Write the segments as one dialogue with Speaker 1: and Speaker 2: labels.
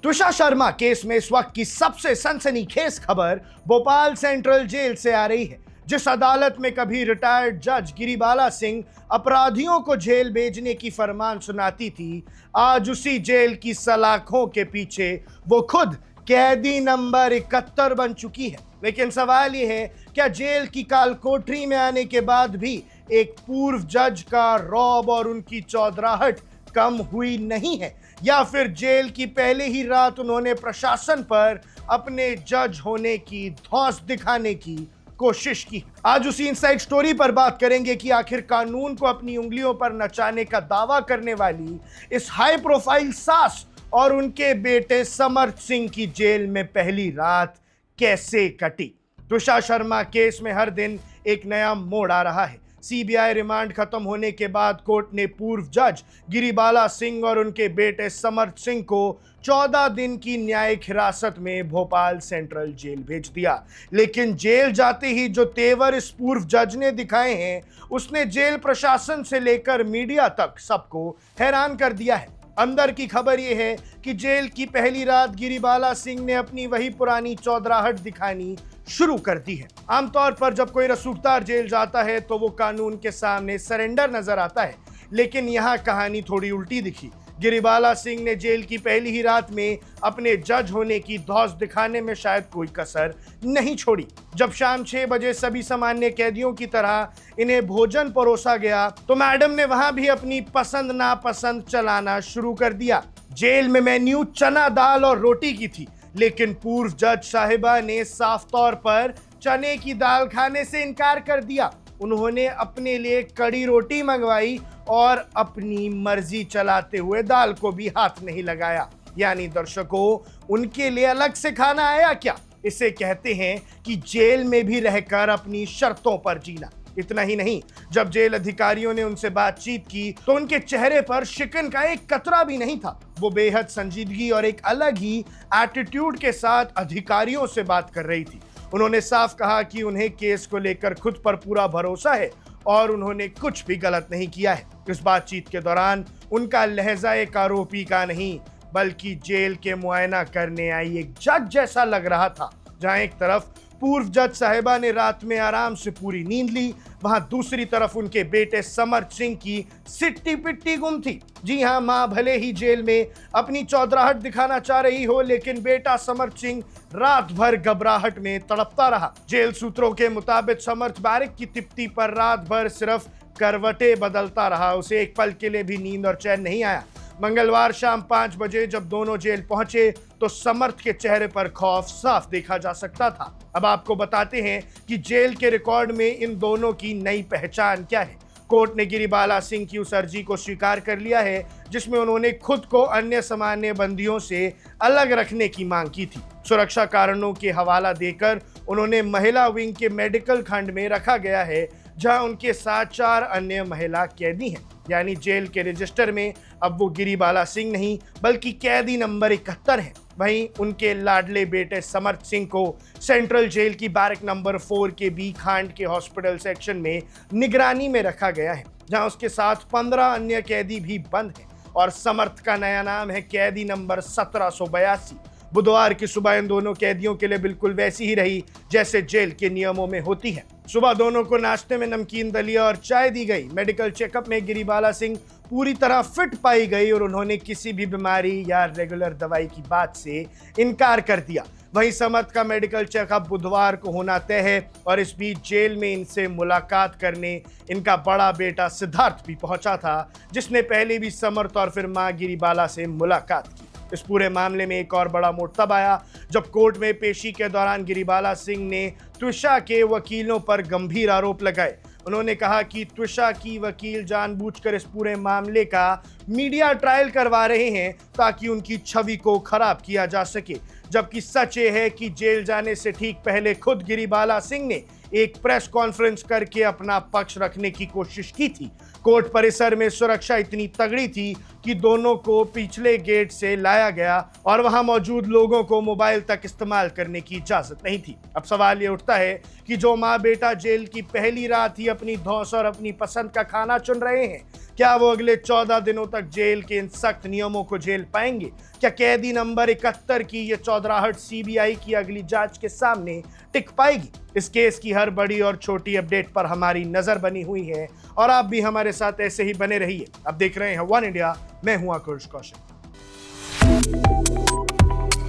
Speaker 1: Tushar Sharma case में इस वक्त की सबसे सनसनीखेज खबर भोपाल सेंट्रल जेल से आ रही है। जिस अदालत में कभी रिटायर्ड जज गिरिबाला सिंह अपराधियों को जेल भेजने की फरमान सुनाती थी, आज उसी जेल की सलाखों के पीछे वो खुद कैदी नंबर 71 बन चुकी है। लेकिन सवाल यह है, क्या जेल की काल कोठरी में आने के बाद भी एक पूर्व जज का रौब और उनकी चौधराहट कम हुई नहीं है, या फिर जेल की पहले ही रात उन्होंने प्रशासन पर अपने जज होने की धौंस दिखाने की कोशिश की। आज उसी इनसाइड स्टोरी पर बात करेंगे कि आखिर कानून को अपनी उंगलियों पर नचाने का दावा करने वाली इस हाई प्रोफाइल सास और उनके बेटे समर्थ सिंह की जेल में पहली रात कैसे कटी। तुषार शर्मा केस में हर दिन एक नया मोड़ आ रहा है। सीबीआई रिमांड खत्म होने के बाद कोर्ट ने पूर्व जज गिरिबाला सिंह और उनके बेटे समर्थ सिंह को 14 दिन की न्यायिक हिरासत में भोपाल सेंट्रल जेल भेज दिया। लेकिन जेल जाते ही जो तेवर इस पूर्व जज ने दिखाए हैं, उसने जेल प्रशासन से लेकर मीडिया तक सबको हैरान कर दिया है। अंदर की खबर यह है कि जेल की पहली रात गिरिबाला सिंह ने अपनी वही पुरानी चौधराहट दिखानी शुरू कर दी है। आमतौर पर जब कोई रसूखदार जेल जाता है तो वो कानून के सामने सरेंडर नजर आता है, लेकिन यहाँ कहानी थोड़ी उल्टी दिखी। गिरिबाला सिंह ने जेल की पहली ही रात में अपने जज होने की धौंस दिखाने में शायद कोई कसर नहीं छोड़ी। जब शाम 6 बजे सभी सामान्य कैदियों की तरह इन्हें भोजन परोसा गया तो मैडम ने वहां भी अपनी पसंद नापसंद चलाना शुरू कर दिया। जेल में मेन्यू चना दाल और रोटी की थी, लेकिन पूर्व जज साहिबा ने साफ तौर पर चने की दाल खाने से इनकार कर दिया। उन्होंने अपने लिए कड़ी रोटी मंगवाई और अपनी मर्जी चलाते हुए दाल को भी हाथ नहीं लगाया। यानी दर्शकों, उनके लिए अलग से खाना आया क्या? इसे कहते हैं कि जेल में भी रहकर अपनी शर्तों पर जीना। इतना ही नहीं, जब जेल अधिकारियों ने उनसे बातचीत की तो उनके चेहरे पर शिकन का एक कतरा भी नहीं था। वो बेहद संजीदगी और एक अलग ही एटीट्यूड के साथ अधिकारियों से बात कर रही थी। उन्होंने साफ कहा कि उन्हें केस को लेकर खुद पर पूरा भरोसा है और उन्होंने कुछ भी गलत नहीं किया है। इस बातचीत के दौरान उनका लहजा एक आरोपी का नहीं, बल्कि जेल के मुआयना करने आई एक जज जैसा लग रहा था। जहां एक तरफ पूर्व जज साहिबा ने रात में आराम से पूरी नींद ली, वहां दूसरी तरफ उनके बेटे समर्थ सिंह की सिट्टी पिट्टी गुम थी। जी हां, मां भले ही जेल में अपनी चौधराहट दिखाना चाह रही हो, लेकिन बेटा समर्थ सिंह रात भर घबराहट में तड़पता रहा। जेल सूत्रों के मुताबिक समर्थ बैरिक की तिप्ती पर रात भर सिर्फ करवटें बदलता रहा। उसे एक पल के लिए भी नींद और चैन नहीं आया। मंगलवार शाम 5 बजे जब दोनों जेल पहुंचे तो समर्थ के चेहरे पर खौफ साफ देखा जा सकता था। अब आपको बताते हैं कि जेल के रिकॉर्ड में इन दोनों की नई पहचान क्या है। कोर्ट ने गिरिबाला सिंह की उस अर्जी को स्वीकार कर लिया है जिसमें उन्होंने खुद को अन्य सामान्य बंदियों से अलग रखने की मांग की थी। सुरक्षा कारणों के हवाला देकर उन्होंने महिला विंग के मेडिकल खंड में रखा गया है, जहां उनके साथ 4 अन्य महिला कैदी हैं। यानी जेल के रजिस्टर में अब वो गिरिबाला सिंह नहीं, बल्कि कैदी नंबर 71 है। वहीं उनके लाडले बेटे समर्थ सिंह को सेंट्रल जेल की बैरक नंबर 4 के बी खांड के हॉस्पिटल सेक्शन में निगरानी में रखा गया है, जहां उसके साथ 15 अन्य कैदी भी बंद हैं। और समर्थ का नया नाम है कैदी नंबर 1782। बुधवार की सुबह इन दोनों कैदियों के लिए बिल्कुल वैसी ही रही जैसे जेल के नियमों में होती है। सुबह दोनों को नाश्ते में नमकीन दलिया और चाय दी गई। मेडिकल चेकअप में गिरिबाला सिंह पूरी तरह फिट पाई गई और उन्होंने किसी भी बीमारी या रेगुलर दवाई की बात से इनकार कर दिया। वहीं समर्थ का मेडिकल चेकअप बुधवार को होना तय है और इस बीच जेल में इनसे मुलाकात करने इनका बड़ा बेटा सिद्धार्थ भी पहुंचा था, जिसने पहले भी समर्थ और फिर मां गिरिबाला से मुलाकात की। इस पूरे मामले में एक और बड़ा मोड़ तब आया जब कोर्ट में पेशी के दौरान गिरिबाला सिंह ने त्विषा के वकीलों पर गंभीर आरोप लगाए। उन्होंने कहा कि त्विषा की वकील जानबूझकर इस पूरे मामले का मीडिया ट्रायल करवा रहे हैं ताकि उनकी छवि को खराब किया जा सके, जबकि सच ये है कि जेल जाने से ठीक पहले खुद गिरिबाला सिंह ने एक प्रेस कॉन्फ्रेंस करके अपना पक्ष रखने की कोशिश की थी। कोर्ट परिसर में सुरक्षा इतनी तगड़ी थी कि दोनों को पिछले गेट से लाया गया और वहां मौजूद लोगों को मोबाइल तक इस्तेमाल करने की इजाजत नहीं थी। अब सवाल ये उठता है कि जो माँ बेटा जेल की पहली रात ही अपनी धौंस और अपनी पसंद का खाना चुन रहे हैं, क्या वो अगले 14 दिनों तक जेल के इन सख्त नियमों को झेल पाएंगे? क्या कैदी नंबर 71 की ये चौधराहट सीबीआई की अगली जांच के सामने टिक पाएगी? इस केस की हर बड़ी और छोटी अपडेट पर हमारी नजर बनी हुई है और आप भी हमारे साथ ऐसे ही बने रहिए। आप देख रहे हैं वन इंडिया, मैं हूं आकुश Kaushik.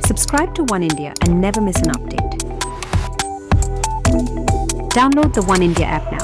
Speaker 2: Subscribe to One India and never miss an update. Download the One India app now.